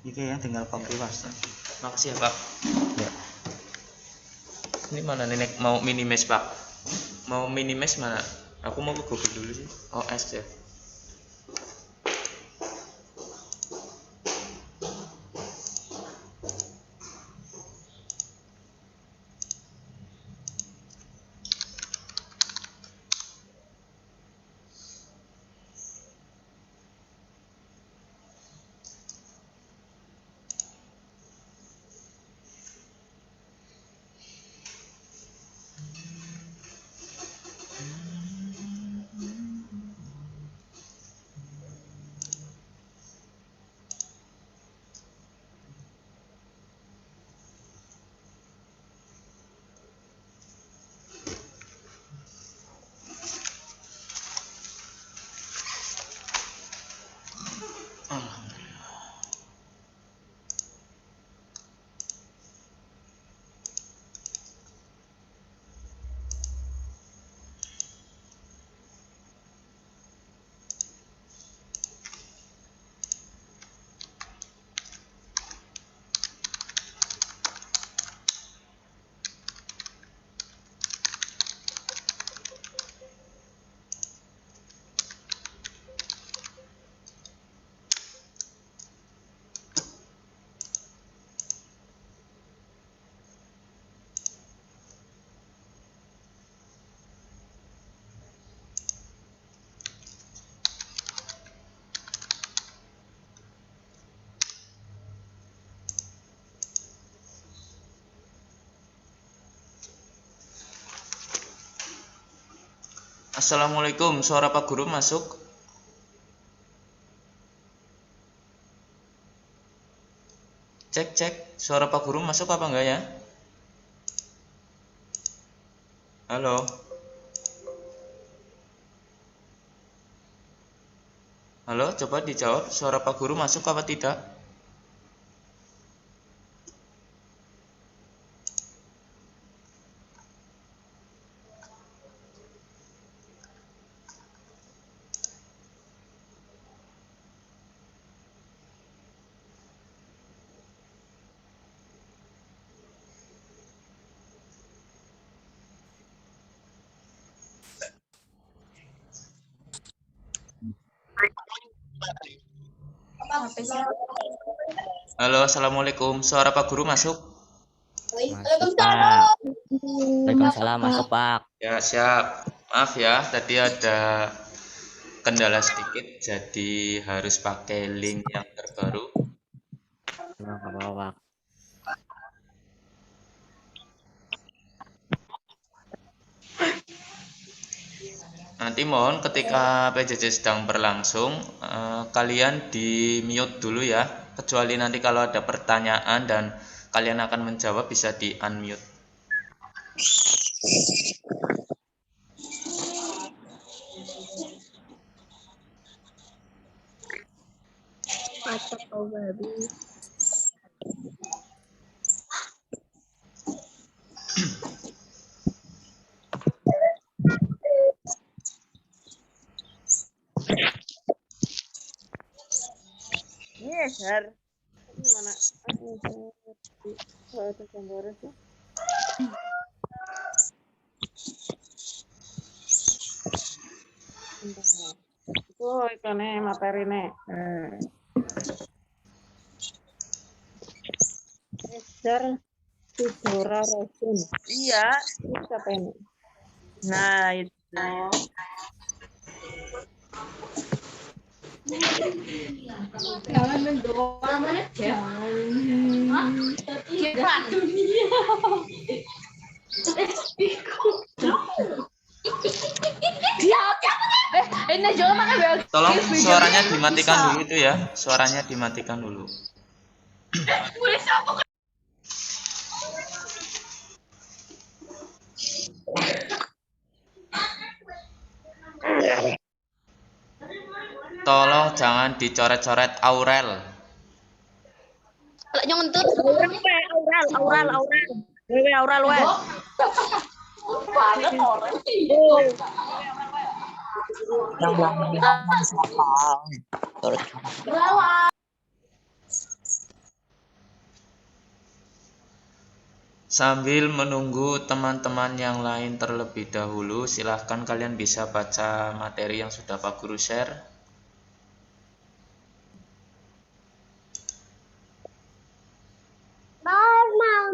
Oke ya, tinggal copy paste. Makasih ya Pak. Ya. Ini mana nenek mau minimes Pak? Mau minimes mana? Aku mau ke Google dulu sih. Oh S ya. Assalamualaikum, suara Pak Guru masuk. Cek, suara Pak Guru masuk apa enggak ya? Halo. Halo, coba dijawab suara Pak Guru masuk apa tidak? Halo, assalamualaikum. Suara Pak Guru masuk? Masuk Pak. Waalaikumsalam, masuk Pak. Ya, siap. Maaf ya, tadi ada kendala sedikit, jadi harus pakai link yang terbaru. Nggak apa-apa Pak. Nanti mohon ketika PJJ sedang berlangsung, kalian di mute dulu ya, kecuali nanti kalau ada pertanyaan dan kalian akan menjawab bisa di unmute. Ngeser. Gimana? Ada gambarnya sih. Itu ikannya materi nih. Ngeser Tidora Resin. Iya, itu siapa ini? Nah, itu. Jangan mendoa mana jangan. Jangan dunia. Ini jual pakai bel. Tolong suaranya dimatikan dulu itu ya, suaranya dimatikan dulu. Tolong jangan dicoret-coret Aurel. Lek nyontur Aurel. Wewe Aurel we. Banget orang. Yang belakang siapa? Sambil menunggu teman-teman yang lain terlebih dahulu, silahkan kalian bisa baca materi yang sudah Pak Guru share. Normal.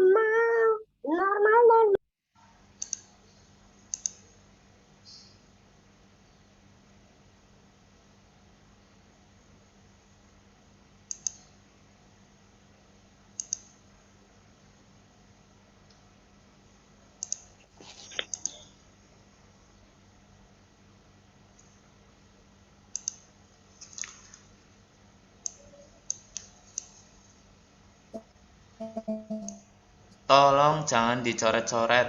Tolong jangan dicoret-coret.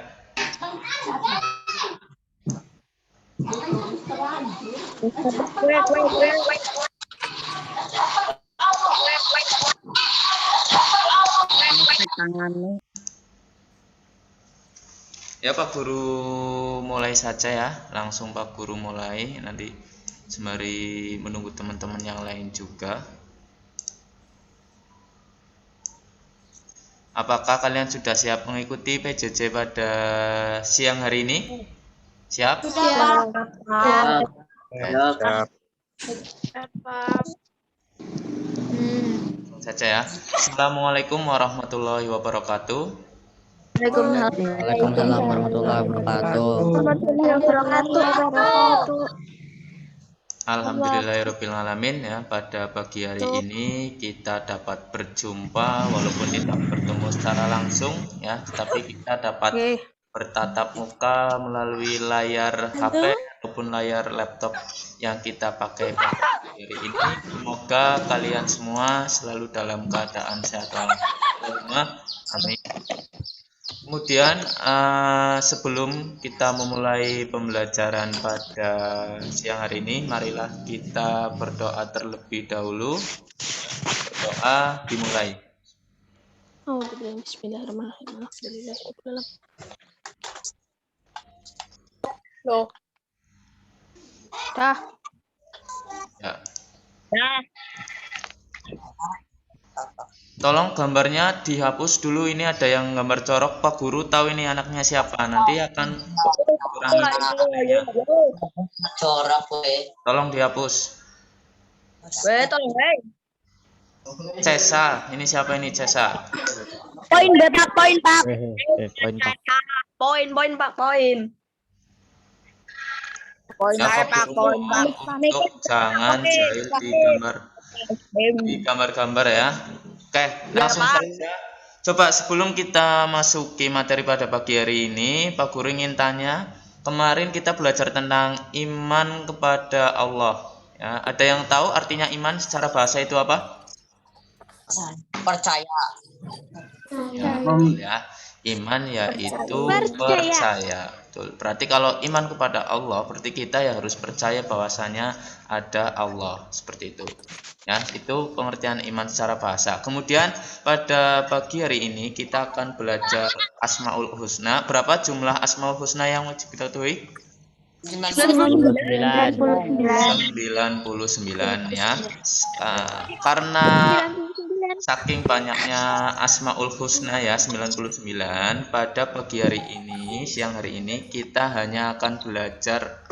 Wait. Tanganmu. Ya Pak Guru mulai saja ya, langsung Pak Guru mulai, nanti sembari menunggu teman-teman yang lain juga. Apakah kalian sudah siap mengikuti PJJ pada siang hari ini? Siap? Siap. Langsung saja ya. Assalamualaikum warahmatullahi wabarakatuh. Waalaikumsalam warahmatullahi wabarakatuh. Alhamdulillahirrahmanirrahim ya, pada pagi hari ini kita dapat berjumpa walaupun tidak bertemu secara langsung ya, tetapi kita dapat bertatap muka melalui layar HP ataupun layar laptop yang kita pakai pada pagi hari ini. Semoga kalian semua selalu dalam keadaan sehat walafiat. Amin. Kemudian sebelum kita memulai pembelajaran pada siang hari ini, marilah kita berdoa terlebih dahulu. Berdoa dimulai. Bismillahirrahmanirrahim. Loh. Dah. Ya. Dah. Tolong gambarnya dihapus dulu, ini ada yang gambar corok. Pak Guru tahu ini anaknya siapa, nanti akan kurangi. Corak Tolong dihapus. Tolong, Cesa, ini siapa ini Cesa? Poin, Pak. Poin Pak. Poin, Pak. Poin, Ya, Pak Guru mohon untuk jangan jahil di gambar-gambar ya. Oke, langsung saja. Coba sebelum kita masuki materi pada pagi hari ini, Pak Guru ingin tanya, kemarin kita belajar tentang iman kepada Allah. Ya, ada yang tahu artinya iman secara bahasa itu apa? percaya. Ya, iman yaitu percaya. Betul. Berarti kalau iman kepada Allah, berarti kita ya harus percaya bahwasanya ada Allah, seperti itu. Ya, itu pengertian iman secara bahasa. Kemudian pada pagi hari ini kita akan belajar Asmaul Husna. Berapa jumlah Asmaul Husna yang wajib kita ketahui? 99 ya. Karena saking banyaknya Asmaul Husna ya, 99, pada pagi hari ini, siang hari ini kita hanya akan belajar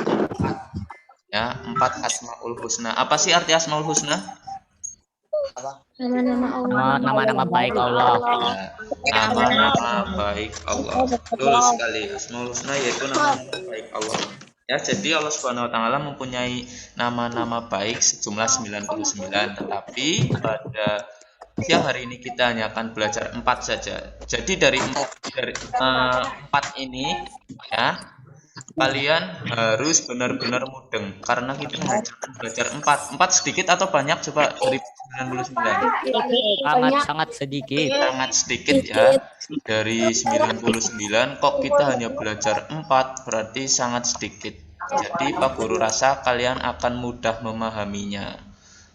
4 Asmaul Husna. Apa sih arti Asmaul Husna? Nama-nama baik Allah. Nama-nama baik Allah. Betul sekali. Asmaul Husna yaitu nama-nama baik Allah. Ya, jadi Allah Subhanahu wa taala mempunyai nama-nama baik sejumlah 99, tetapi pada siang hari ini kita hanya akan belajar 4 saja. Jadi dari 4 ini ya, kalian harus benar-benar mudeng karena kita hanya akan belajar 4 sedikit atau banyak, coba dari 99. Sangat sedikit. Sangat sedikit ya. Dari 99 kok kita hanya belajar 4, berarti sangat sedikit. Jadi Pak Guru rasa kalian akan mudah memahaminya.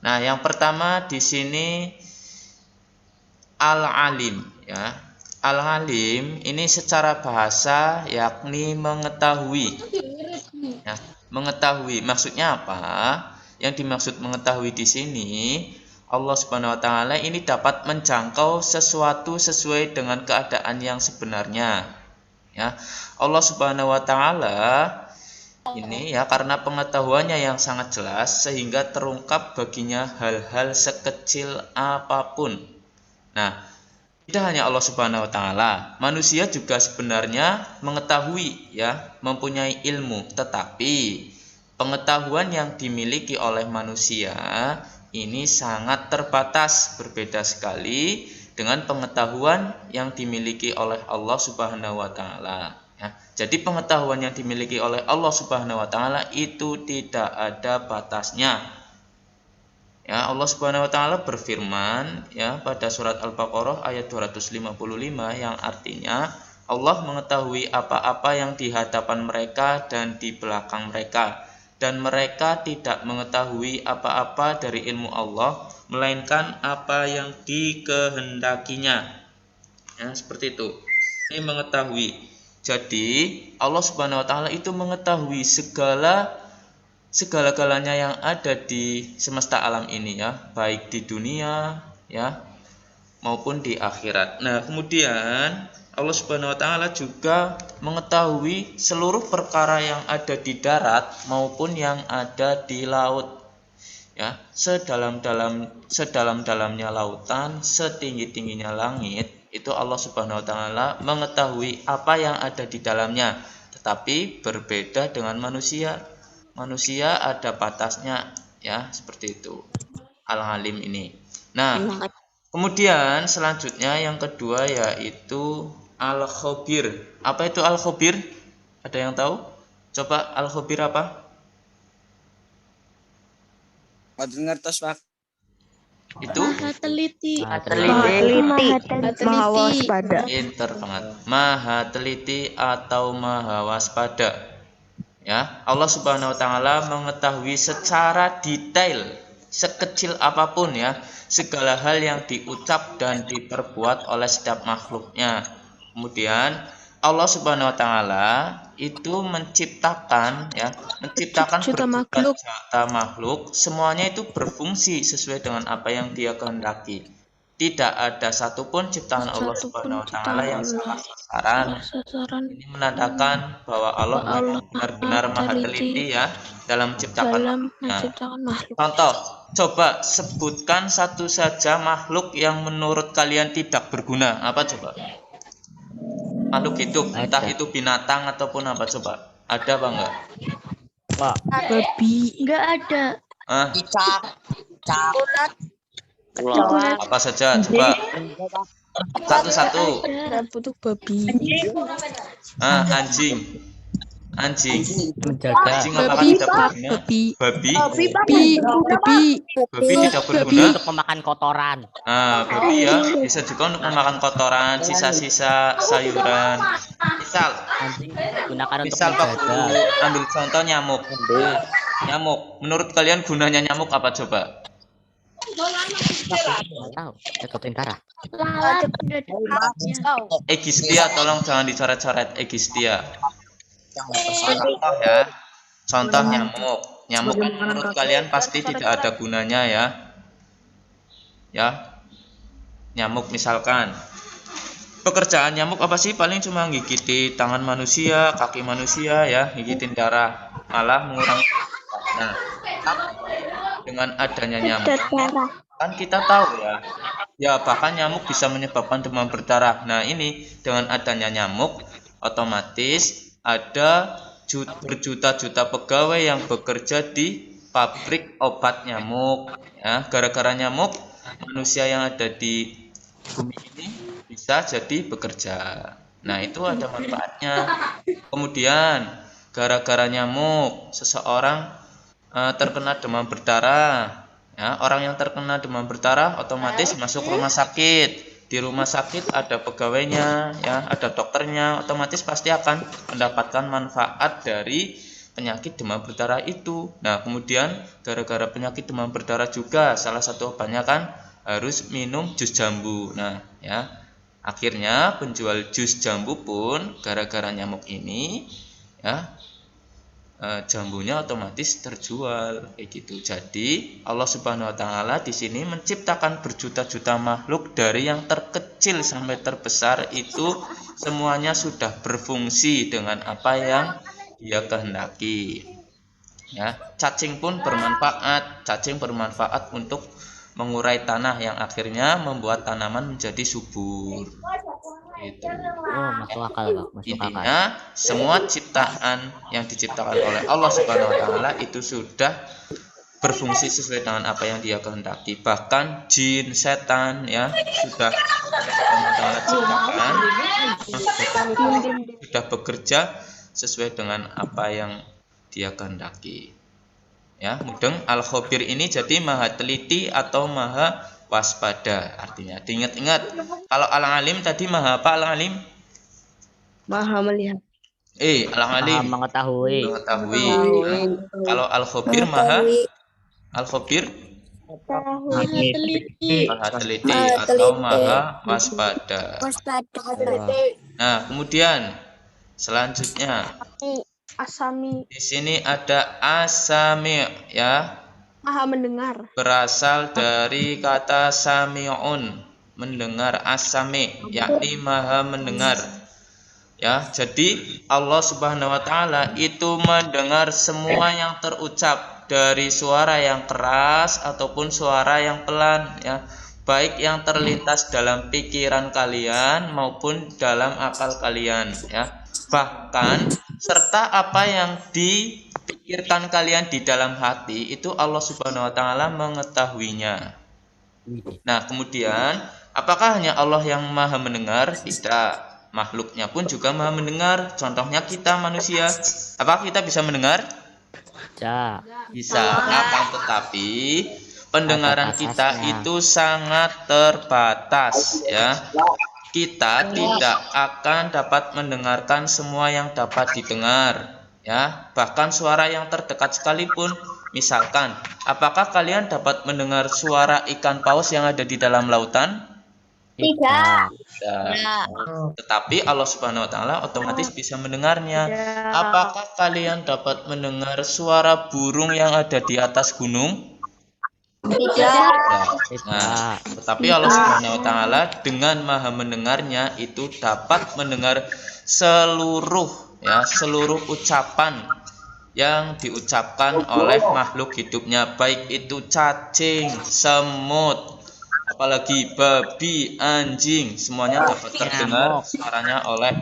Nah, yang pertama di sini Al-Alim ya. Al-Alim ini secara bahasa yakni mengetahui. Ya, mengetahui maksudnya apa? Yang dimaksud mengetahui di sini, Allah Subhanahu wa taala ini dapat menjangkau sesuatu sesuai dengan keadaan yang sebenarnya. Ya. Allah Subhanahu wa taala ini ya karena pengetahuannya yang sangat jelas sehingga terungkap baginya hal-hal sekecil apapun. Nah, tidak hanya Allah Subhanahu wa taala, manusia juga sebenarnya mengetahui ya, mempunyai ilmu, tetapi pengetahuan yang dimiliki oleh manusia ini sangat terbatas, berbeda sekali dengan pengetahuan yang dimiliki oleh Allah Subhanahu wa taala. Ya, jadi pengetahuan yang dimiliki oleh Allah Subhanahu wa taala itu tidak ada batasnya. Ya, Allah Subhanahu wa taala berfirman ya pada surat Al-Baqarah ayat 255 yang artinya Allah mengetahui apa-apa yang di hadapan mereka dan di belakang mereka, dan mereka tidak mengetahui apa-apa dari ilmu Allah melainkan apa yang dikehendakinya. Ya, seperti itu. Ini mengetahui. Jadi Allah Subhanahu wa taala itu mengetahui segala-galanya yang ada di semesta alam ini ya, baik di dunia ya maupun di akhirat. Nah, kemudian Allah Subhanahu wa taala juga mengetahui seluruh perkara yang ada di darat maupun yang ada di laut. Ya, sedalam-dalamnya lautan, setinggi-tingginya langit, itu Allah Subhanahu wa taala mengetahui apa yang ada di dalamnya. Tetapi berbeda dengan manusia. Manusia ada batasnya ya, seperti itu. Al-Alim ini. Nah, kemudian selanjutnya yang kedua yaitu Al-Khabir. Apa itu Al-Khabir? Ada yang tahu? Coba Al-Khabir apa? ngertos Pak. Itu Maha teliti. Maha waspada. pinter banget. Maha teliti atau maha waspada. Ya, Allah Subhanahu wa taala mengetahui secara detail sekecil apapun ya, segala hal yang diucap dan diperbuat oleh setiap makhluknya. Kemudian Allah Subhanahu wa taala itu menciptakan berjuta makhluk, semuanya itu berfungsi sesuai dengan apa yang Dia kehendaki. Tidak ada satupun ciptaan Allah Subhanahu wa taala yang salah sasaran. Ini menandakan bahwa Allah benar-benar maha teliti ya dalam menciptakan makhluk. Contoh, coba sebutkan satu saja makhluk yang menurut kalian tidak berguna. Apa coba? Makhluk hidup, entah itu binatang ataupun apa, coba. Ada apa enggak? Pak. Babi. Enggak ada. Cicak. Apa saja, coba. Satu-satu. Butuh babi. Anjing. Menjaga. Anjing apakah Babi, tidak berguna? babi. Babi Babi. tidak berguna. Untuk memakan kotoran. Babi ya bisa juga untuk memakan kotoran, sisa-sisa sayuran. Gunakan untuk Misal waktu menjaga. ambil contoh nyamuk. Nyamuk, menurut kalian gunanya nyamuk apa coba? Tahu, cekotin darah. Lalat. Egistia, tolong jangan dicoret-coret. Egistia. Contoh ya. Contoh nyamuk. Nyamuk kan menurut kalian pasti tidak ada gunanya ya. Ya. Nyamuk misalkan. Pekerjaan nyamuk apa sih? Paling cuma gigiti tangan manusia, kaki manusia ya, gigitin darah, malah mengurangi. Nah, dengan adanya nyamuk kan kita tahu ya bahkan nyamuk bisa menyebabkan demam berdarah. Nah, ini dengan adanya nyamuk otomatis ada berjuta-juta pegawai yang bekerja di pabrik obat nyamuk ya. Gara-gara nyamuk manusia yang ada di bumi ini bisa jadi bekerja. Nah, itu ada manfaatnya. Kemudian gara-gara nyamuk seseorang terkena demam berdarah ya. Orang yang terkena demam berdarah otomatis masuk rumah sakit. Di rumah sakit ada pegawainya ya, ada dokternya, otomatis pasti akan mendapatkan manfaat dari penyakit demam berdarah itu. Nah, kemudian gara-gara penyakit demam berdarah juga salah satu obatnya kan harus minum jus jambu. Nah, ya. Akhirnya penjual jus jambu pun gara-gara nyamuk ini ya jambunya otomatis terjual kayak gitu. Jadi Allah Subhanahu wa taala di sini menciptakan berjuta-juta makhluk dari yang terkecil sampai terbesar itu semuanya sudah berfungsi dengan apa yang Dia kehendaki. Ya, cacing pun bermanfaat. Cacing bermanfaat untuk mengurai tanah yang akhirnya membuat tanaman menjadi subur. Gitu. Oh, masuk akal, Pak. Masuk akal. Intinya semua ciptaan yang diciptakan oleh Allah Subhanahu wa taala itu sudah berfungsi sesuai dengan apa yang Dia kehendaki. Bahkan jin, setan ya sudah Allah ciptakan sudah bekerja sesuai dengan apa yang Dia kehendaki. Ya, mudeng al-khabir ini jadi maha teliti atau maha waspada artinya. Diingat-ingat. Kalau al-alim tadi maha apa al-alim? Maha melihat. Al-alim Mengetahui. mengetahui. Kalau al-khabir maha al-khabir maha teliti atau maha waspada. Nah, kemudian selanjutnya Asami. di sini ada asami ya. Maha mendengar. Berasal dari kata sami'un, mendengar. Asami yakni maha mendengar. Ya, jadi Allah Subhanahu wa taala itu mendengar semua yang terucap dari suara yang keras ataupun suara yang pelan ya, baik yang terlintas dalam pikiran kalian maupun dalam akal kalian ya. Bahkan serta apa yang dipikirkan kalian di dalam hati itu Allah Subhanahu wa taala mengetahuinya. Nah, kemudian apakah hanya Allah yang maha mendengar? Tidak. Makhluknya pun juga maha mendengar. Contohnya kita manusia. Apakah kita bisa mendengar? Ya. Bisa. Akan tetapi pendengaran kita itu sangat terbatas ya. Kita tidak akan dapat mendengarkan semua yang dapat didengar ya, bahkan suara yang terdekat sekalipun. Misalkan, apakah kalian dapat mendengar suara ikan paus yang ada di dalam lautan? Tidak. Tidak. Tetapi Allah Subhanahu wa taala otomatis bisa mendengarnya. Apakah kalian dapat mendengar suara burung yang ada di atas gunung? Tidak. Nah, tetapi Allah Subhanahu wa taala dengan maha mendengarnya itu dapat mendengar seluruh ucapan yang diucapkan oleh makhluk hidupnya, baik itu cacing, semut, apalagi babi, anjing, semuanya dapat terdengar suaranya oleh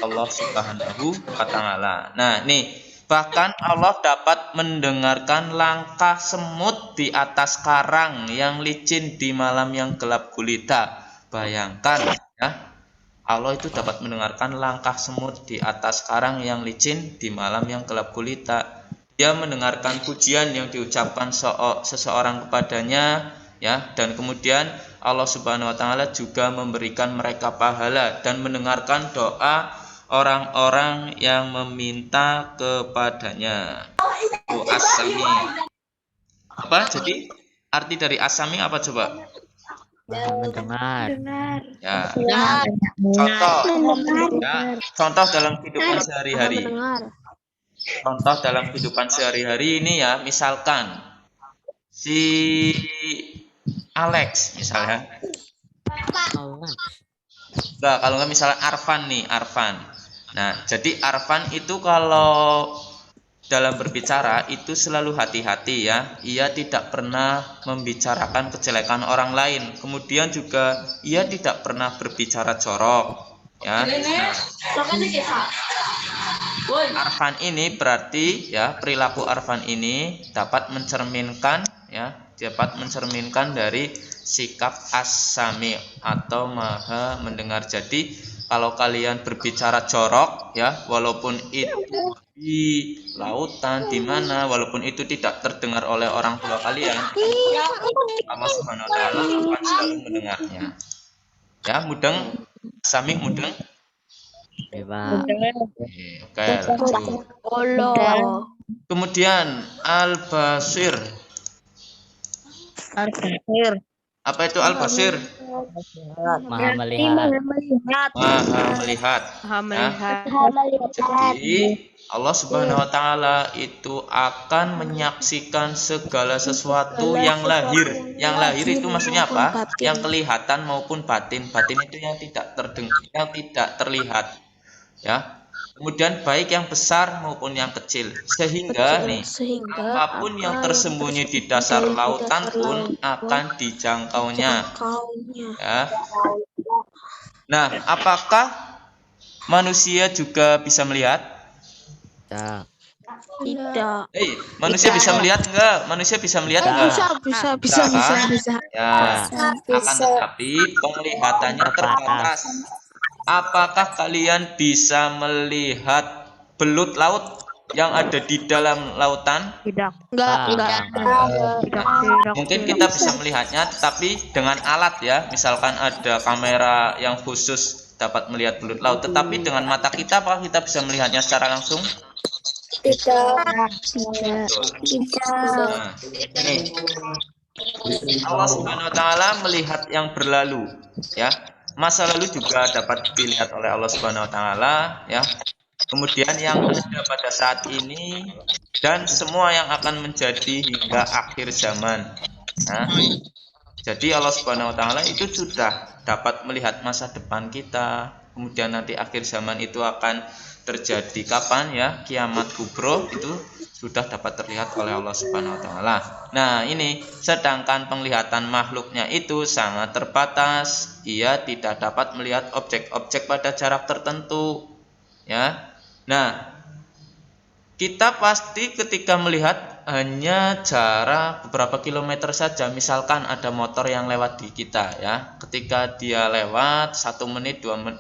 Allah Subhanahu wa taala. Nah, nih bahkan Allah dapat mendengarkan langkah semut di atas karang yang licin di malam yang gelap gulita. Bayangkan ya, Allah itu dapat mendengarkan langkah semut di atas karang yang licin di malam yang gelap gulita. Dia mendengarkan pujian yang diucapkan seseorang kepadanya ya, dan kemudian Allah Subhanahu wa taala juga memberikan mereka pahala dan mendengarkan doa orang-orang yang meminta kepadanya. Asami. Apa? Jadi arti dari asami apa coba? Mendengar. Ya. Contoh. Ya. Contoh dalam kehidupan sehari-hari. Contoh dalam kehidupan sehari-hari ini ya, misalkan si Alex misalnya. Nah, kalau nggak misalnya Arfan nih, Arfan. Nah, jadi Arfan itu kalau dalam berbicara itu selalu hati-hati ya. Ia tidak pernah membicarakan kejelekan orang lain. Kemudian juga ia tidak pernah berbicara jorok ya. Nah, Arfan ini berarti ya, perilaku Arfan ini dapat mencerminkan dari sikap as-sami atau maha mendengar. Jadi kalau kalian berbicara jorok ya, walaupun itu di lautan di mana, walaupun itu tidak terdengar oleh orang tua kalian, Allah Subhanahu wa taala akan selalu mendengarnya. Ya, mudeng, sami mudeng. Oke, kemudian al-basir. Apa itu al-basir? Maha Berarti melihat. melihat. Maha melihat. Maha melihat. Jadi Allah Subhanahu wa taala itu akan menyaksikan segala sesuatu yang lahir. Yang lahir itu maksudnya apa? Yang kelihatan maupun batin. Batin itu yang tidak yang tidak terlihat. Ya. Kemudian baik yang besar maupun yang kecil. Sehingga nih apapun yang tersembunyi di dasar lautan pun akan dijangkaunya. Ya. Nah, apakah manusia juga bisa melihat? Tidak. Tidak. Manusia bisa melihat enggak? Manusia bisa melihat enggak? Bisa. Ya, akan tetapi penglihatannya terbatas. Apakah kalian bisa melihat belut laut yang ada di dalam lautan? Tidak. Tidak. Mungkin kita bisa melihatnya, tetapi dengan alat ya. Misalkan ada kamera yang khusus dapat melihat belut laut. Tetapi dengan mata kita, apakah kita bisa melihatnya secara langsung? Nah, ini Allah Subhanahu wa taala melihat yang berlalu, ya. Masa lalu juga dapat dilihat oleh Allah Subhanahu wa taala, ya. Kemudian yang ada pada saat ini dan semua yang akan menjadi hingga akhir zaman. Nah, jadi Allah Subhanahu wa taala itu sudah dapat melihat masa depan kita. Kemudian nanti akhir zaman itu akan terjadi kapan ya? Kiamat kubro itu sudah dapat terlihat oleh Allah Subhanahu wa taala. Nah, ini sedangkan penglihatan makhluknya itu sangat terbatas. Ia tidak dapat melihat objek-objek pada jarak tertentu, ya. Nah, kita pasti ketika melihat hanya jarak beberapa kilometer saja. Misalkan ada motor yang lewat di kita, ya. Ketika dia lewat 1 menit, 2 menit,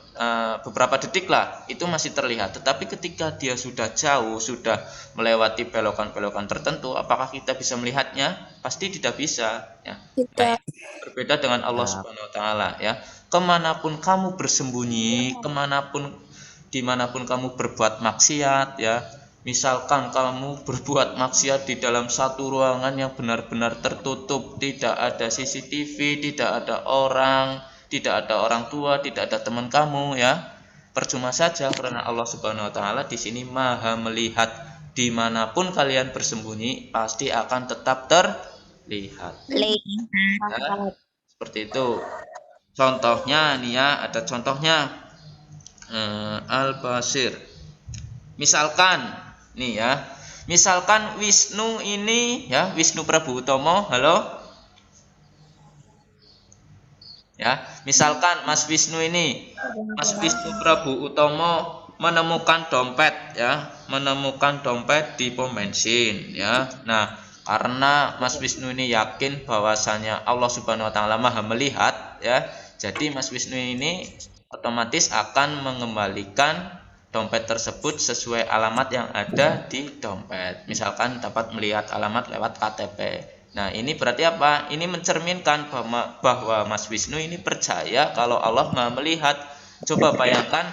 beberapa detik lah, itu masih terlihat. Tetapi ketika dia sudah jauh, sudah melewati belokan-belokan tertentu, apakah kita bisa melihatnya? Pasti tidak bisa, ya. Nah, berbeda dengan Allah Subhanahu wa taala, ya. Kemanapun kamu bersembunyi, dimanapun kamu berbuat maksiat, ya. Misalkan kamu berbuat maksiat di dalam satu ruangan yang benar-benar tertutup, tidak ada CCTV, tidak ada orang tua, tidak ada teman kamu, ya. Percuma saja karena Allah Subhanahu wa taala di sini Maha melihat. Dimanapun kalian bersembunyi pasti akan tetap terlihat. Ya, seperti itu. Contohnya nih ya, ada contohnya Al-Basir. Misalkan nih ya, misalkan Wisnu ini ya, Wisnu Prabu Utomo, halo. Ya, misalkan Mas Wisnu ini, Mas Wisnu Prabu Utomo menemukan dompet ya, menemukan dompet di pom bensin ya. Nah, karena Mas Wisnu ini yakin bahwasanya Allah Subhanahu wa taala Maha melihat ya, jadi Mas Wisnu ini otomatis akan mengembalikan dompet tersebut sesuai alamat yang ada di dompet. Misalkan dapat melihat alamat lewat KTP. Nah, ini berarti apa? Ini mencerminkan bahwa Mas Wisnu ini percaya kalau Allah Maha melihat. Coba bayangkan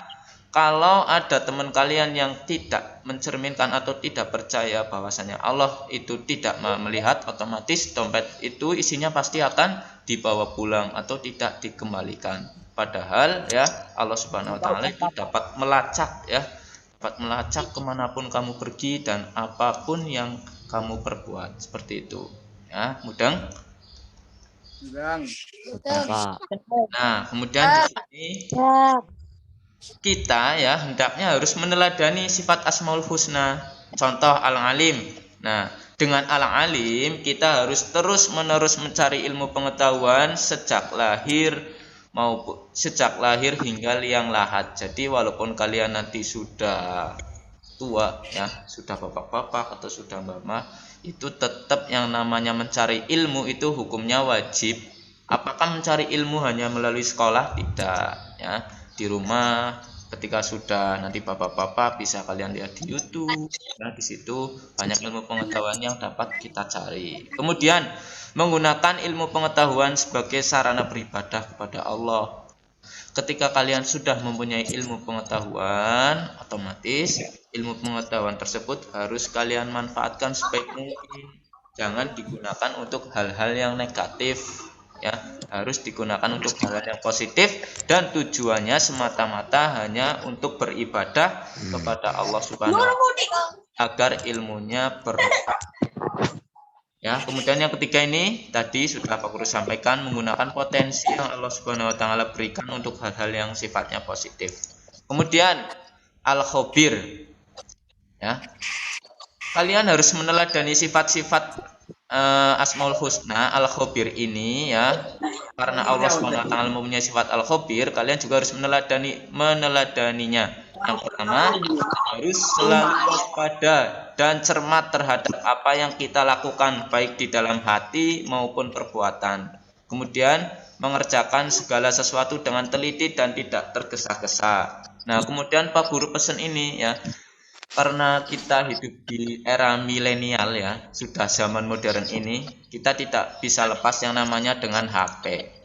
kalau ada teman kalian yang tidak mencerminkan atau tidak percaya bahwasanya Allah itu tidak Maha melihat, otomatis dompet itu isinya pasti akan dibawa pulang atau tidak dikembalikan. Padahal ya Allah Subhanahu wa taala itu dapat melacak ya, dapat melacak kemanapun kamu pergi dan apapun yang kamu perbuat, seperti itu ya. Mudeng. Pak. Nah, kemudian di sini kita ya hendaknya harus meneladani sifat Asmaul Husna. Contoh Al-Alim. Nah, dengan Al-Alim kita harus terus-menerus mencari ilmu pengetahuan sejak lahir hingga liang lahat. Jadi walaupun kalian nanti sudah tua ya, sudah bapak-bapak atau sudah mama, itu tetap yang namanya mencari ilmu itu hukumnya wajib. Apakah mencari ilmu hanya melalui sekolah? Tidak ya. Di rumah ketika sudah nanti bapak-bapak bisa kalian lihat di YouTube. Nah, di situ banyak ilmu pengetahuan yang dapat kita cari. Kemudian menggunakan ilmu pengetahuan sebagai sarana beribadah kepada Allah. Ketika kalian sudah mempunyai ilmu pengetahuan, otomatis ilmu pengetahuan tersebut harus kalian manfaatkan sebaik mungkin. Jangan digunakan untuk hal-hal yang negatif, ya harus digunakan untuk hal yang positif dan tujuannya semata-mata hanya untuk beribadah kepada Allah Subhanahu wa Ta'ala agar ilmunya berkah. Ya, kemudian yang ketiga ini tadi sudah Pak Guru sampaikan, menggunakan potensi yang Allah Subhanahu wa Ta'ala berikan untuk hal-hal yang sifatnya positif. Kemudian al-khabir, ya, kalian harus meneladani sifat-sifat Asmaul Husna al-khabir ini, ya, karena Allah Subhanahu wa Ta'ala mempunyai sifat al-khabir, kalian juga harus meneladaninya. Yang pertama, harus selalu waspada dan cermat terhadap apa yang kita lakukan baik di dalam hati maupun perbuatan. Kemudian mengerjakan segala sesuatu dengan teliti dan tidak tergesa-gesa. Nah, kemudian Pak Guru pesan ini, ya, karena kita hidup di era milenial, ya, sudah zaman modern ini, kita tidak bisa lepas yang namanya dengan HP.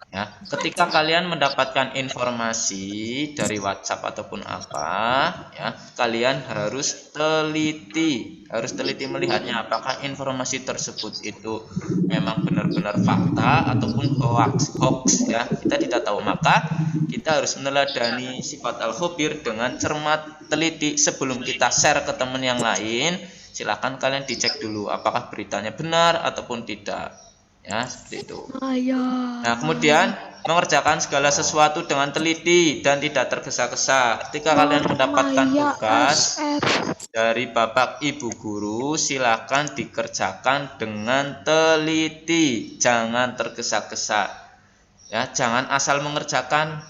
Ya, ketika kalian mendapatkan informasi dari WhatsApp ataupun apa, ya, kalian harus teliti melihatnya apakah informasi tersebut itu memang benar-benar fakta ataupun hoax, ya. Kita tidak tahu, maka kita harus meneladani sifat al-khabir dengan cermat, teliti sebelum kita share ke teman yang lain. Silakan kalian dicek dulu apakah beritanya benar ataupun tidak. Ya, seperti itu. Nah, kemudian mengerjakan segala sesuatu dengan teliti dan tidak tergesa-gesa. Ketika kalian mendapatkan tugas dari Bapak Ibu guru, silakan dikerjakan dengan teliti, jangan tergesa-gesa. Ya, jangan asal mengerjakan,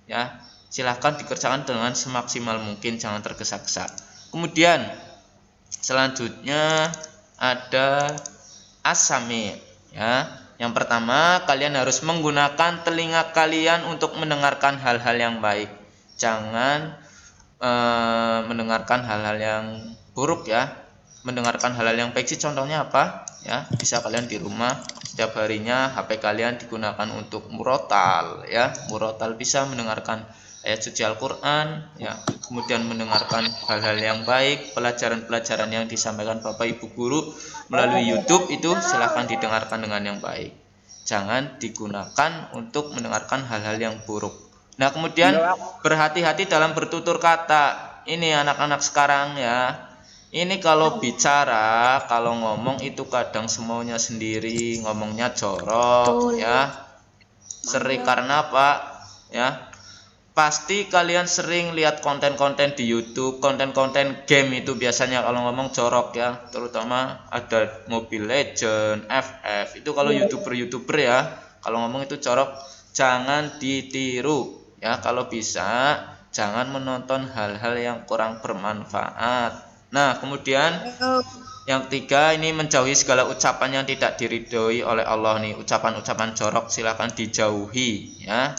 ya. Silakan dikerjakan dengan semaksimal mungkin, jangan tergesa-gesa. Kemudian selanjutnya ada as-sami'. Ya, yang pertama, kalian harus menggunakan telinga kalian untuk mendengarkan hal-hal yang baik. Jangan mendengarkan hal-hal yang buruk, ya. Mendengarkan hal-hal yang baik sih contohnya apa? Ya, bisa kalian di rumah setiap harinya HP kalian digunakan untuk murotal, ya. Murotal bisa mendengarkan ayat suci Al-Quran, ya. Kemudian mendengarkan hal-hal yang baik, pelajaran-pelajaran yang disampaikan Bapak Ibu guru melalui YouTube itu silahkan didengarkan dengan yang baik. Jangan digunakan untuk mendengarkan hal-hal yang buruk. Nah, kemudian berhati-hati dalam bertutur kata. Ini anak-anak sekarang, ya. Ini kalau bicara, kalau ngomong itu kadang semaunya sendiri, ngomongnya jorok, ya. Sering karena apa? Ya. Pasti kalian sering lihat konten-konten di YouTube, konten-konten game itu biasanya kalau ngomong jorok, ya, terutama ada Mobile Legend, FF. Itu kalau YouTuber ya, kalau ngomong itu jorok, jangan ditiru, ya. Kalau bisa jangan menonton hal-hal yang kurang bermanfaat. Nah, kemudian yang ketiga ini menjauhi segala ucapan yang tidak diridhoi oleh Allah nih, ucapan-ucapan jorok silakan dijauhi, ya.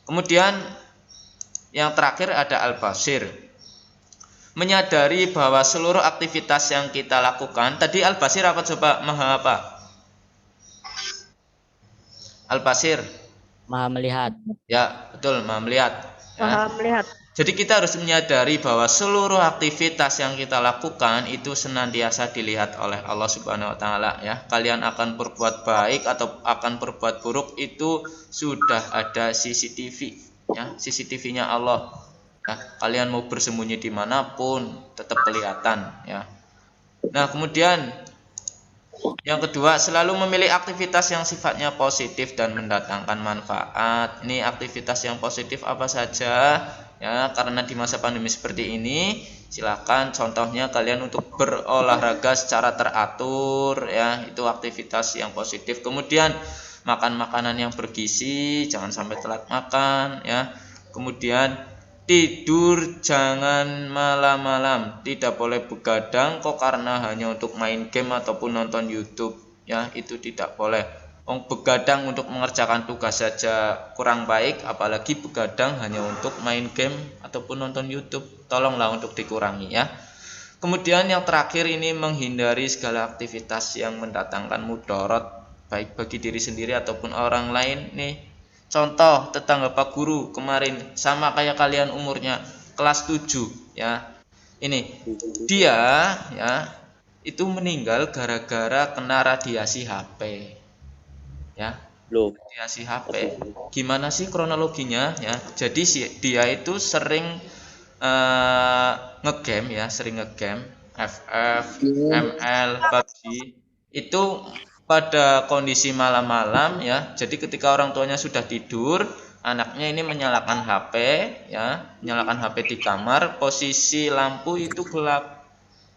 Kemudian yang terakhir ada al-basir. Menyadari bahwa seluruh aktivitas yang kita lakukan, tadi al-basir apa coba? Maha apa? Al-basir. Maha melihat. Ya, betul, maha melihat. Ya. Maha melihat. Jadi kita harus menyadari bahwa seluruh aktivitas yang kita lakukan itu senantiasa dilihat oleh Allah Subhanahu wa Ta'ala, ya. Kalian akan berbuat baik atau akan berbuat buruk itu sudah ada CCTV, ya. CCTV-nya Allah, ya. Kalian mau bersembunyi dimanapun tetap kelihatan, ya. Nah, kemudian yang kedua, selalu memilih aktivitas yang sifatnya positif dan mendatangkan manfaat. Ini aktivitas yang positif apa saja? Ya, karena di masa pandemi seperti ini, silakan contohnya kalian untuk berolahraga secara teratur, ya, itu aktivitas yang positif. Kemudian makan makanan yang bergizi, jangan sampai telat makan, ya. Kemudian tidur jangan malam-malam, tidak boleh begadang kok karena hanya untuk main game ataupun nonton YouTube, ya, itu tidak boleh. Begadang untuk mengerjakan tugas saja kurang baik, apalagi begadang hanya untuk main game ataupun nonton YouTube. Tolonglah untuk dikurangi, ya. Kemudian yang terakhir ini menghindari segala aktivitas yang mendatangkan mudarat baik bagi diri sendiri ataupun orang lain. Nih, contoh tetangga Pak Guru kemarin sama kayak kalian umurnya, kelas 7, ya. Ini dia, ya, itu meninggal gara-gara kena radiasi HP. ya. Belum. Radiasi HP. Gimana sih kronologinya ya? Jadi dia itu sering ngegame ya, sering ngegame FF, ML, PUBG itu pada kondisi malam-malam ya. Jadi ketika orang tuanya sudah tidur, anaknya ini menyalakan HP ya, menyalakan HP di kamar, posisi lampu itu gelap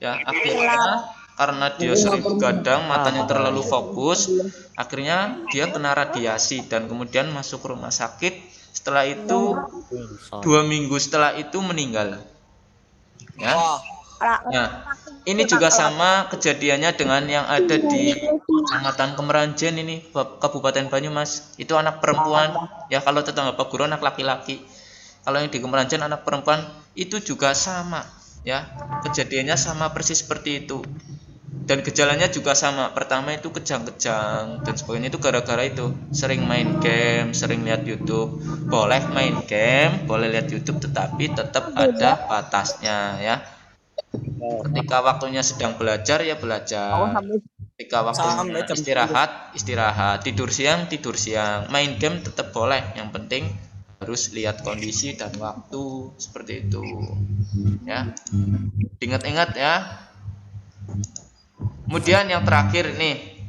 ya. Akhirnya karena dia sering begadang, matanya terlalu fokus, akhirnya dia kena radiasi dan kemudian masuk rumah sakit. Setelah itu 2 minggu setelah itu meninggal ya. Wah, Nah, ini juga sama kejadiannya dengan yang ada di Kecamatan Kemeranjen ini, Kabupaten Banyumas. Itu anak perempuan ya, kalau tetangga Pak Guru anak laki-laki. Kalau yang di Kemeranjen anak perempuan itu juga sama ya. Kejadiannya sama persis seperti itu. Dan gejalanya juga sama. Pertama itu kejang-kejang dan sebagainya, itu gara-gara itu sering main game, sering lihat YouTube. Boleh main game, boleh lihat YouTube, tetapi tetap ada batasnya ya. Ketika waktunya sedang belajar ya belajar. Ketika waktunya istirahat, tidur siang, main game tetap boleh. Yang penting harus lihat kondisi dan waktu, seperti itu ya. Ingat-ingat ya. Kemudian yang terakhir nih,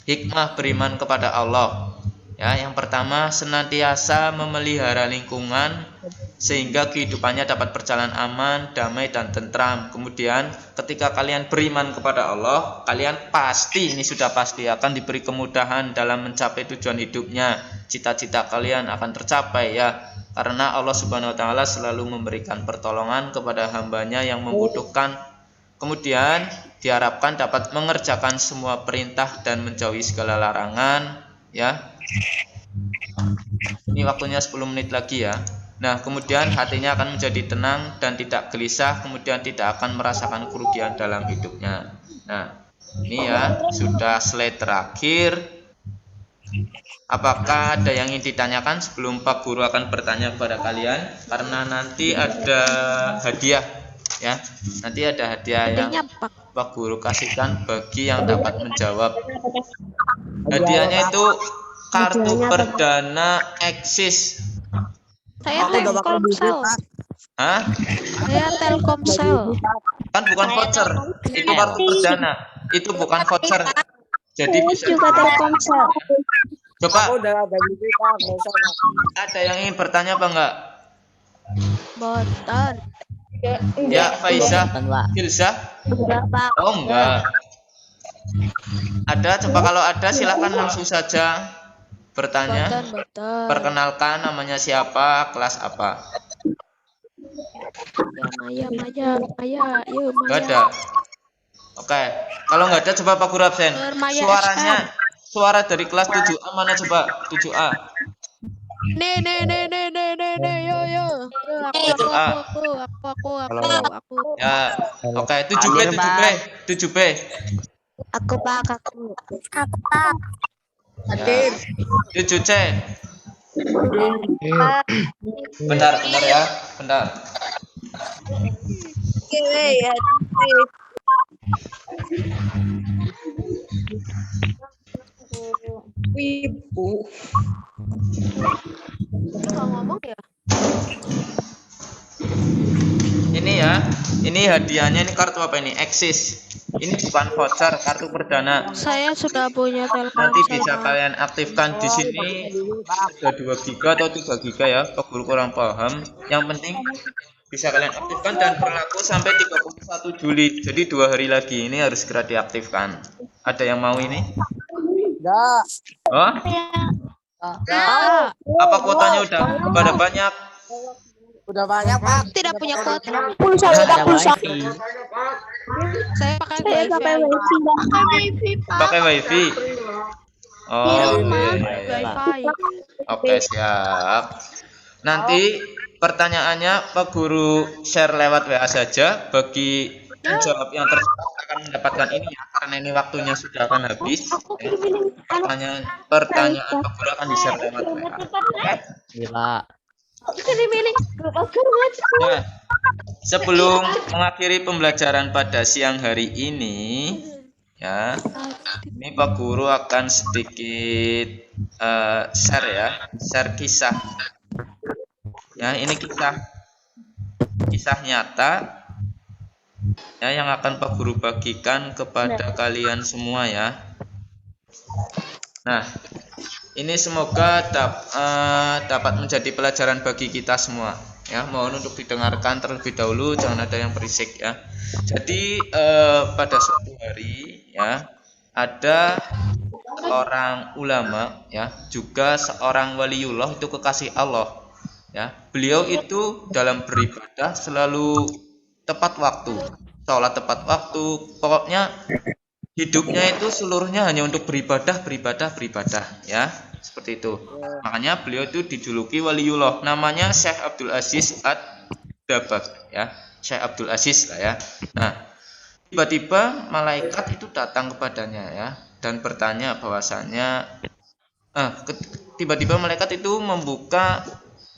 hikmah beriman kepada Allah. Ya, yang pertama senantiasa memelihara lingkungan sehingga kehidupannya dapat berjalan aman, damai dan tentram. Kemudian ketika kalian beriman kepada Allah, kalian pasti, ini sudah pasti akan diberi kemudahan dalam mencapai tujuan hidupnya. Cita-cita kalian akan tercapai ya. Karena Allah Subhanahu wa taala selalu memberikan pertolongan kepada hambanya yang membutuhkan. Kemudian diharapkan dapat mengerjakan semua perintah dan menjauhi segala larangan ya. Ini waktunya 10 menit lagi ya. Nah, kemudian hatinya akan menjadi tenang dan tidak gelisah, kemudian tidak akan merasakan kerugian dalam hidupnya. Nah, ini ya sudah slide terakhir. Apakah ada yang ingin ditanyakan sebelum Pak Guru akan bertanya kepada kalian? Karena nanti ada hadiah ya. Nanti ada hadiah yang Pak Guru kasihkan bagi yang dapat menjawab. Hadiahnya itu kartu perdana Eksis. Saya Telkomsel. Hah? Saya Telkomsel. Kan bukan voucher, itu kartu perdana. Itu bukan voucher. Jadi bisa Juga Telkomsel. coba. aku udah ada gitu Pak, nggak usah Pak. Ada yang ingin bertanya apa enggak? Boten. Ya, Faisah, Kan, Pak. Hilsa? Berapa? Oh enggak. Ada, coba kalau ada silahkan langsung saja bertanya. Boten. Perkenalkan namanya siapa, kelas apa? Ya Maya. Enggak ada. Oke, kalau enggak ada coba Pak Guru absen. Maya Suaranya, suara dari kelas 7A mana coba? 7A. Nih, yo. Aku. Ya, oke, 7B. Aku Pak. Ya. 7C. Bentar ya, bentar. Ngomong ya. Ini ya, ini hadiahnya, ini kartu apa ini? Eksis. Ini bukan voucher, kartu perdana. Saya sudah punya Telkomsel. Nanti bisa kalian aktifkan di sini. Ada 2 giga atau 3 giga ya, Pak Guru kurang paham. Yang penting bisa kalian aktifkan dan berlaku sampai 31 Juli. Jadi 2 hari lagi, ini harus segera diaktifkan. Ada yang mau ini? Enggak. Oh? Ya, Apa kuotanya udah pada banyak? Udah banyak Pak. tidak punya kuota. Ada wifi. Saya pakai wifi. Pakai wifi? Oh, Di iya, rumah iya. wifi. Oke, siap. Nanti pertanyaannya Pak Guru share lewat WA saja. Bagi penjawab yang tercepat akan mendapatkan ini ya, karena ini waktunya sudah akan habis. Pertanyaan Pak Guru akan di-share lewat WA. Oke? Iya, Pak. Nah, sebelum mengakhiri pembelajaran pada siang hari ini, Ya, ini Pak Guru akan sedikit share ya, share kisah. Ya, ini kisah nyata ya yang akan Pak Guru bagikan kepada kalian semua ya. Nah, ini semoga dapat menjadi pelajaran bagi kita semua. Ya, mohon untuk didengarkan terlebih dahulu, jangan ada yang berisik ya. Jadi pada suatu hari ya ada seorang ulama ya, juga seorang waliullah, itu kekasih Allah ya. Beliau itu dalam beribadah selalu tepat waktu, sholat tepat waktu, pokoknya hidupnya itu seluruhnya hanya untuk beribadah ya, seperti itu. Makanya beliau itu dijuluki waliullah, namanya Syekh Abdul Aziz Ad-Dabbagh ya, Syekh Abdul Aziz lah ya. Nah, tiba-tiba malaikat itu datang kepadanya ya dan bertanya bahwasanya tiba-tiba malaikat itu membuka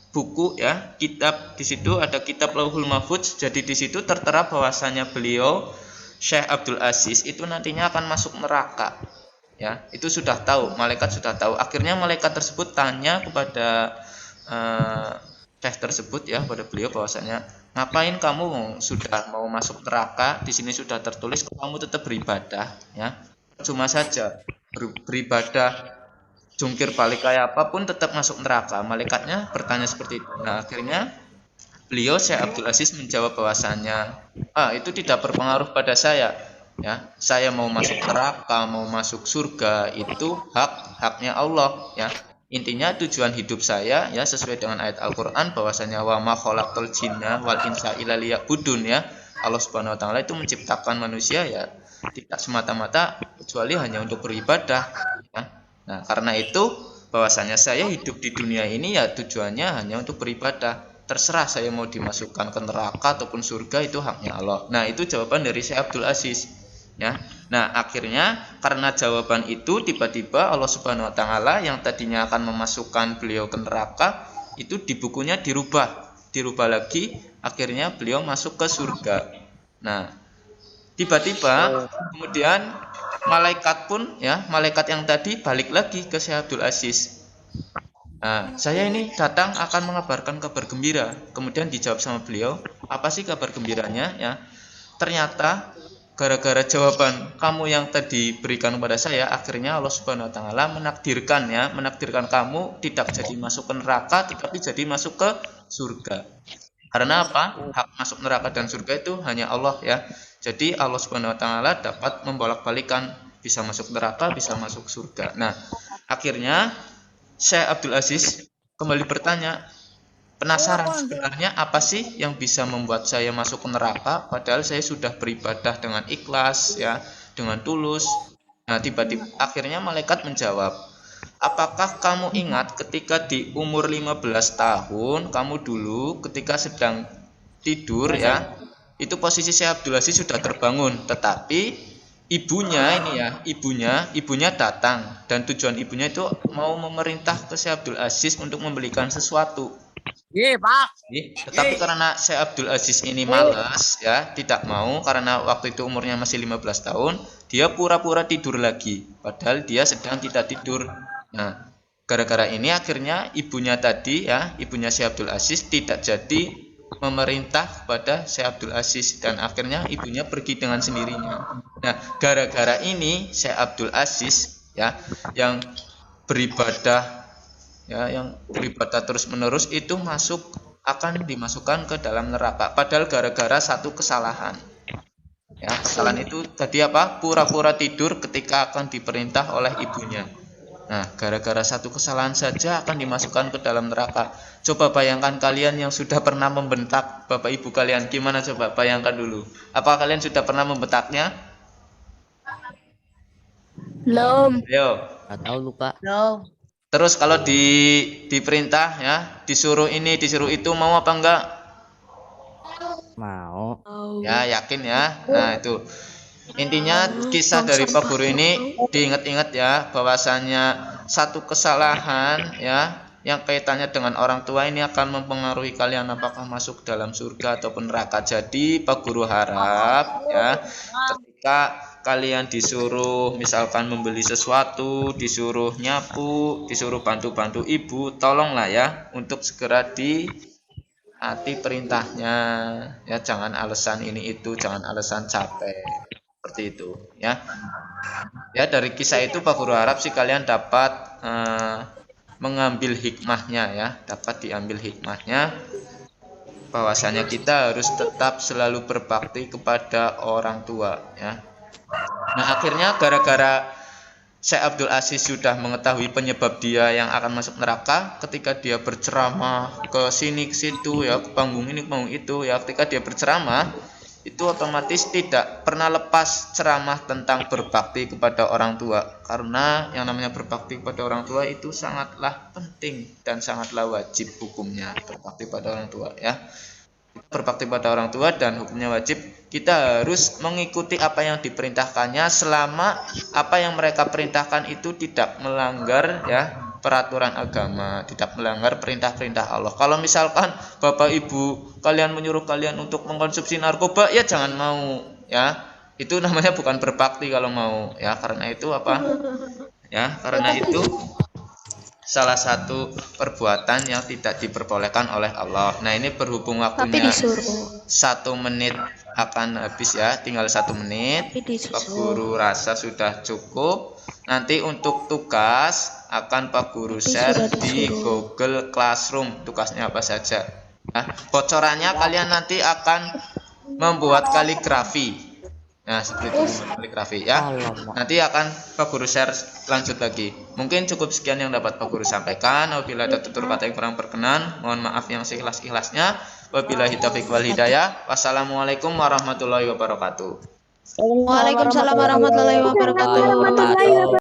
buku ya, kitab. Di situ ada kitab Lauhul Mahfudz. Jadi di situ tertera bahwasanya beliau Syekh Abdul Aziz itu nantinya akan masuk neraka. Ya, itu sudah tahu, malaikat sudah tahu. Akhirnya malaikat tersebut tanya kepada Syekh tersebut ya, pada beliau bahwasanya, ngapain kamu sudah mau masuk neraka? Di sini sudah tertulis kamu tetap beribadah ya. Cuma saja beribadah jungkir balik kayak apapun tetap masuk neraka. Malaikatnya bertanya seperti itu. Nah, akhirnya beliau Syekh Abdul Aziz menjawab bahwasanya itu tidak berpengaruh pada saya ya. Saya mau masuk neraka, mau masuk surga itu haknya Allah ya. Intinya tujuan hidup saya ya sesuai dengan ayat Al-Qur'an bahwasanya wa ma khalaqtul jinna wal insa illa liya'budun ya. Allah Subhanahu wa taala itu menciptakan manusia ya tidak semata-mata kecuali hanya untuk beribadah ya. Nah, karena itu bahwasanya saya hidup di dunia ini ya tujuannya hanya untuk beribadah. Terserah saya mau dimasukkan ke neraka ataupun surga, itu haknya Allah. Nah, itu jawaban dari Syekh Abdul Aziz ya. Nah, akhirnya karena jawaban itu tiba-tiba Allah Subhanahu wa taala yang tadinya akan memasukkan beliau ke neraka itu di bukunya dirubah lagi, akhirnya beliau masuk ke surga. Nah, tiba-tiba kemudian malaikat pun ya, malaikat yang tadi balik lagi ke Syekh Abdul Aziz. Nah, saya ini datang akan mengabarkan kabar gembira. Kemudian dijawab sama beliau, apa sih kabar gembiranya ya? Ternyata gara-gara jawaban kamu yang tadi berikan kepada saya, akhirnya Allah Subhanahu wa taala menakdirkan kamu tidak jadi masuk ke neraka tetapi jadi masuk ke surga. Karena apa? Hak masuk neraka dan surga itu hanya Allah ya. Jadi Allah Subhanahu wa taala dapat membolak-balikan, bisa masuk neraka, bisa masuk surga. Nah, akhirnya Syekh Abdul Aziz kembali bertanya, penasaran sebenarnya apa sih yang bisa membuat saya masuk ke neraka padahal saya sudah beribadah dengan ikhlas ya, dengan tulus. Nah, tiba-tiba akhirnya malaikat menjawab, apakah kamu ingat ketika di umur 15 tahun kamu dulu ketika sedang tidur ya, itu posisi Syekh Abdul Aziz sudah terbangun, tetapi ibunya datang dan tujuan ibunya itu mau memerintah ke Syekh Abdul Aziz untuk membelikan sesuatu. Iya, Pak. Tetapi karena Syekh Abdul Aziz ini malas ya, tidak mau karena waktu itu umurnya masih 15 tahun, dia pura-pura tidur lagi padahal dia sedang tidak tidur. Nah, gara-gara ini akhirnya ibunya Syekh Abdul Aziz tidak jadi memerintah kepada Syekh Abdul Aziz dan akhirnya ibunya pergi dengan sendirinya. Nah, gara-gara ini Syekh Abdul Aziz ya yang beribadah terus-menerus itu akan dimasukkan ke dalam neraka padahal gara-gara satu kesalahan. Ya, kesalahan itu tadi apa? Pura-pura tidur ketika akan diperintah oleh ibunya. Nah, gara-gara satu kesalahan saja akan dimasukkan ke dalam neraka. Coba bayangkan kalian yang sudah pernah membentak bapak ibu kalian, gimana coba bayangkan dulu. Apa kalian sudah pernah membentaknya? Belum. Ayo. Nggak tahu, lupa. Belum. Terus kalau diperintah ya, disuruh ini, disuruh itu, mau apa enggak? Mau. Ya, yakin ya. Nah, itu. Intinya kisah dari Pak Guru ini diingat-ingat ya, bahwasanya satu kesalahan ya yang kaitannya dengan orang tua ini akan mempengaruhi kalian apakah masuk dalam surga ataupun neraka. Jadi Pak Guru harap ya ketika kalian disuruh misalkan membeli sesuatu, disuruh nyapu, disuruh bantu-bantu ibu, tolonglah ya untuk segera hati perintahnya ya, jangan alasan ini itu, jangan alasan capek, seperti itu ya. Ya, dari kisah itu Pak Guru harap sih kalian dapat mengambil hikmahnya ya, dapat diambil hikmahnya bahwasanya kita harus tetap selalu berbakti kepada orang tua ya. Nah, akhirnya gara-gara Syekh Abdul Aziz sudah mengetahui penyebab dia yang akan masuk neraka, ketika dia berceramah ke sini ke situ ya, ke panggung ini ke panggung itu ya, ketika dia berceramah itu otomatis tidak pernah lepas ceramah tentang berbakti kepada orang tua, karena yang namanya berbakti kepada orang tua itu sangatlah penting dan sangatlah wajib hukumnya. Berbakti pada orang tua ya, berbakti pada orang tua dan hukumnya wajib. Kita harus mengikuti apa yang diperintahkannya selama apa yang mereka perintahkan itu tidak melanggar ya peraturan agama, tidak melanggar perintah-perintah Allah. Kalau misalkan Bapak Ibu kalian menyuruh kalian untuk mengkonsumsi narkoba, ya jangan mau ya. Itu namanya bukan berbakti kalau mau ya. Karena itu apa? Ya, karena itu salah satu perbuatan yang tidak diperbolehkan oleh Allah. Nah, ini berhubung Tapi waktunya disuruh. 1 menit akan habis ya, tinggal 1 menit. Tapi disuruh. Pak Guru rasa sudah cukup. Nanti untuk tugas akan Pak Guru Tapi share sudah di disuruh. Google Classroom. Tugasnya apa saja? Nah, bocorannya kalian nanti akan membuat kaligrafi. Nah, seperti itu kaligrafi ya. Nanti akan Pak Guru share lanjut lagi. Mungkin cukup sekian yang dapat Pak Guru sampaikan. Apabila ada tutur kata yang kurang berkenan, mohon maaf yang seikhlas-ikhlasnya. Wabillahi taufiq wal hidayah. Wassalamualaikum warahmatullahi wabarakatuh. Waalaikumsalam warahmatullahi wabarakatuh.